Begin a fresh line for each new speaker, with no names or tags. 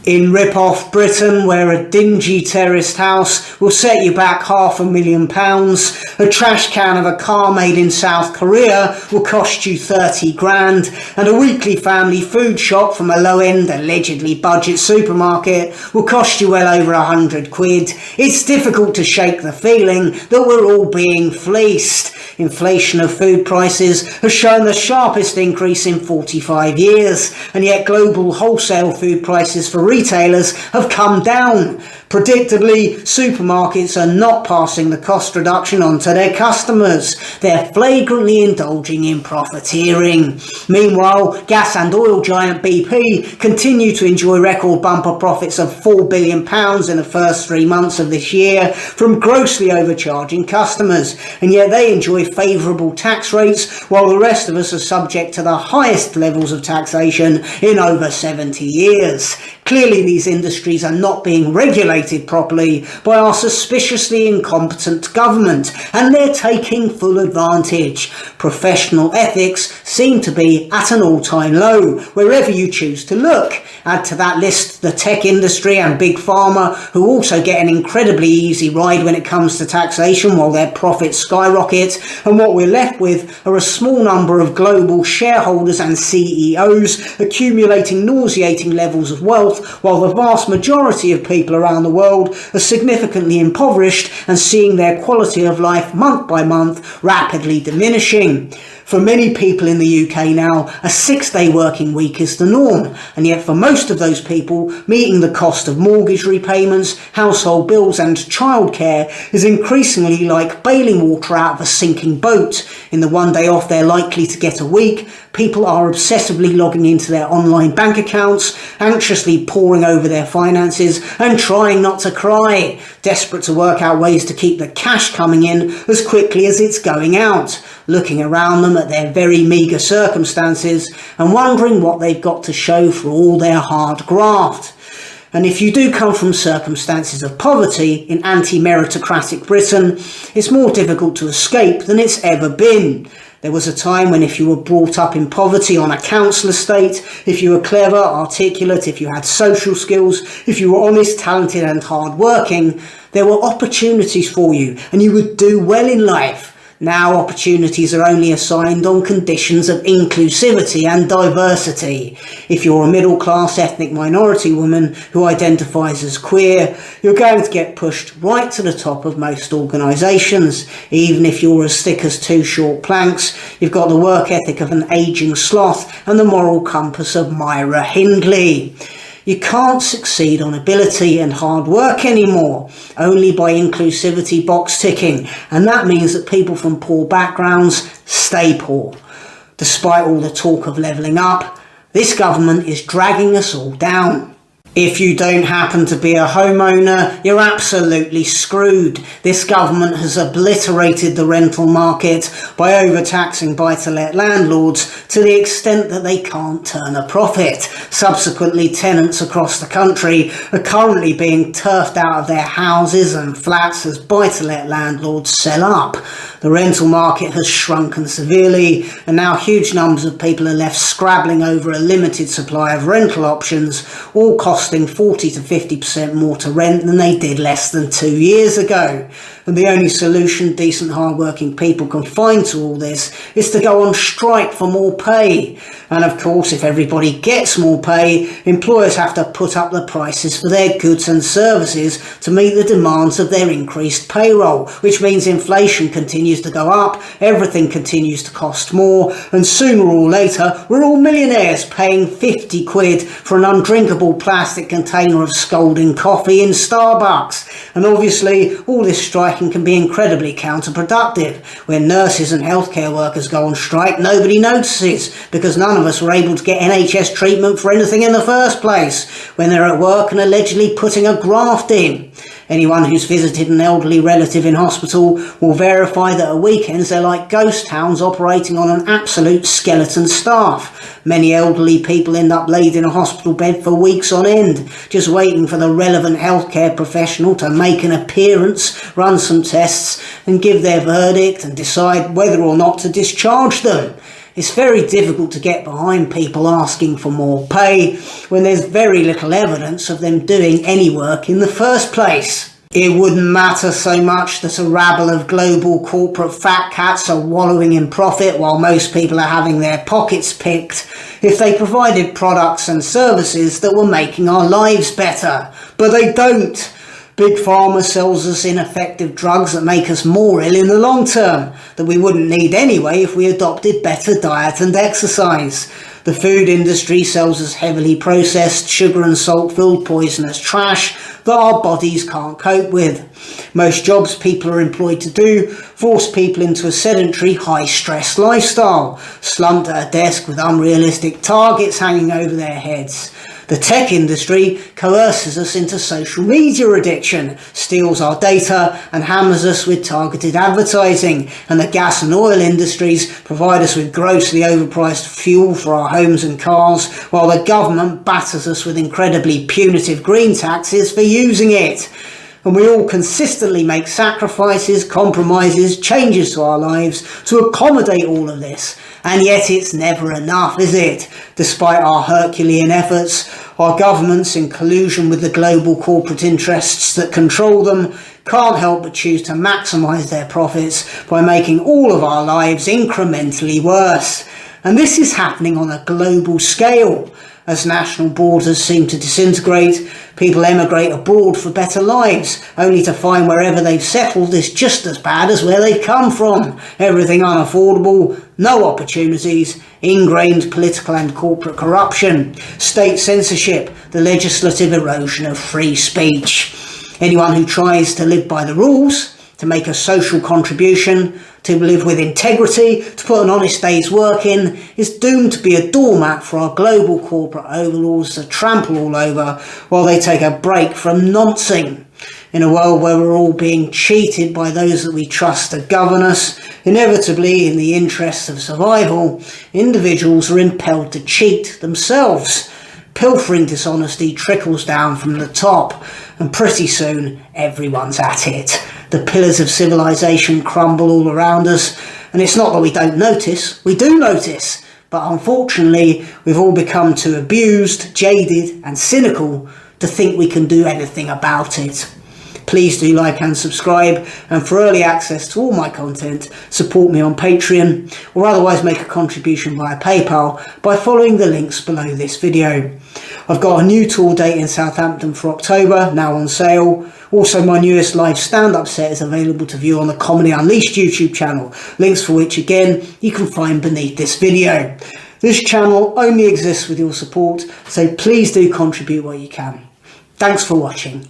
In rip-off Britain, where a dingy terraced house will set you back £500,000, a trash can of a car made in South Korea will cost you 30 grand, and a weekly family food shop from a low-end, allegedly budget supermarket will cost you well over 100 quid. It's difficult to shake the feeling that we're all being fleeced. Inflation of food prices has shown the sharpest increase in 45 years, and yet global wholesale food prices for retailers have come down. Predictably, supermarkets are not passing the cost reduction on to their customers. They're flagrantly indulging in profiteering. Meanwhile, gas and oil giant BP continue to enjoy record bumper profits of £4 billion in the first 3 months of this year from grossly overcharging customers, and yet they enjoy favourable tax rates while the rest of us are subject to the highest levels of taxation in over 70 years. Clearly, these industries are not being regulated properly by our suspiciously incompetent government, and they're taking full advantage. Professional ethics seem to be at an all-time low, wherever you choose to look. Add to that list the tech industry and big pharma, who also get an incredibly easy ride when it comes to taxation while their profits skyrocket, and what we're left with are a small number of global shareholders and CEOs accumulating nauseating levels of wealth, while the vast majority of people around the world are significantly impoverished and seeing their quality of life month by month rapidly diminishing. For many people in the UK now, a 6-day working week is the norm, and yet for most of those people, meeting the cost of mortgage repayments, household bills and childcare is increasingly like bailing water out of a sinking boat. In the 1 day off they're likely to get a week, people are obsessively logging into their online bank accounts, anxiously poring over their finances and trying not to cry, desperate to work out ways to keep the cash coming in as quickly as it's going out, looking around them at their very meagre circumstances and wondering what they've got to show for all their hard graft. And if you do come from circumstances of poverty in anti-meritocratic Britain, it's more difficult to escape than it's ever been. There was a time when if you were brought up in poverty on a council estate, if you were clever, articulate, if you had social skills, if you were honest, talented and hard-working, there were opportunities for you and you would do well in life. Now opportunities are only assigned on conditions of inclusivity and diversity. If you're a middle-class ethnic minority woman who identifies as queer, you're going to get pushed right to the top of most organisations. Even if you're as thick as 2 short planks, you've got the work ethic of an ageing sloth and the moral compass of Myra Hindley. You can't succeed on ability and hard work anymore, only by inclusivity box ticking, and that means that people from poor backgrounds stay poor. Despite all the talk of levelling up, this government is dragging us all down. If you don't happen to be a homeowner, you're absolutely screwed. This government has obliterated the rental market by overtaxing buy-to-let landlords to the extent that they can't turn a profit. Subsequently, tenants across the country are currently being turfed out of their houses and flats as buy-to-let landlords sell up. The rental market has shrunken severely, and now huge numbers of people are left scrabbling over a limited supply of rental options, all costing 40 to 50% more to rent than they did less than 2 years ago. And the only solution decent hard-working people can find to all this is to go on strike for more pay. And of course, if everybody gets more pay, employers have to put up the prices for their goods and services to meet the demands of their increased payroll, which means inflation continues to go up, everything continues to cost more, and sooner or later we're all millionaires paying 50 quid for an undrinkable plastic container of scalding coffee in Starbucks. And obviously all this striking can be incredibly counterproductive. When nurses and healthcare workers go on strike, nobody notices because none of us were able to get NHS treatment for anything in the first place when they're at work and allegedly putting a graft in. Anyone who's visited an elderly relative in hospital will verify that at weekends they're like ghost towns operating on an absolute skeleton staff. Many elderly people end up laid in a hospital bed for weeks on end, just waiting for the relevant healthcare professional to make an appearance, run some tests and give their verdict and decide whether or not to discharge them. It's very difficult to get behind people asking for more pay when there's very little evidence of them doing any work in the first place. It wouldn't matter so much that a rabble of global corporate fat cats are wallowing in profit while most people are having their pockets picked if they provided products and services that were making our lives better. But they don't. Big Pharma sells us ineffective drugs that make us more ill in the long term, that we wouldn't need anyway if we adopted better diet and exercise. The food industry sells us heavily processed, sugar and salt-filled poisonous trash that our bodies can't cope with. Most jobs people are employed to do force people into a sedentary, high-stress lifestyle, slumped at a desk with unrealistic targets hanging over their heads. The tech industry coerces us into social media addiction, steals our data and hammers us with targeted advertising, and the gas and oil industries provide us with grossly overpriced fuel for our homes and cars, while the government batters us with incredibly punitive green taxes for using it. And we all consistently make sacrifices, compromises, changes to our lives to accommodate all of this. And yet it's never enough, is it? Despite our Herculean efforts, our governments, in collusion with the global corporate interests that control them, can't help but choose to maximise their profits by making all of our lives incrementally worse. And this is happening on a global scale. As national borders seem to disintegrate, people emigrate abroad for better lives, only to find wherever they've settled is just as bad as where they've come from. Everything unaffordable, no opportunities, ingrained political and corporate corruption, state censorship, the legislative erosion of free speech. Anyone who tries to live by the rules, to make a social contribution, to live with integrity, to put an honest day's work in, is doomed to be a doormat for our global corporate overlords to trample all over while they take a break from noncing. In a world where we're all being cheated by those that we trust to govern us, inevitably in the interests of survival, individuals are impelled to cheat themselves. Pilfering dishonesty trickles down from the top, and pretty soon everyone's at it. The pillars of civilization crumble all around us, and it's not that we don't notice, we do notice, but unfortunately we've all become too abused, jaded and cynical to think we can do anything about it. Please do like and subscribe, and for early access to all my content, support me on Patreon, or otherwise make a contribution via PayPal by following the links below this video. I've got a new tour date in Southampton for October, now on sale. Also, my newest live stand-up set is available to view on the Comedy Unleashed YouTube channel, links for which again you can find beneath this video. This channel only exists with your support, so please do contribute what you can. Thanks for watching.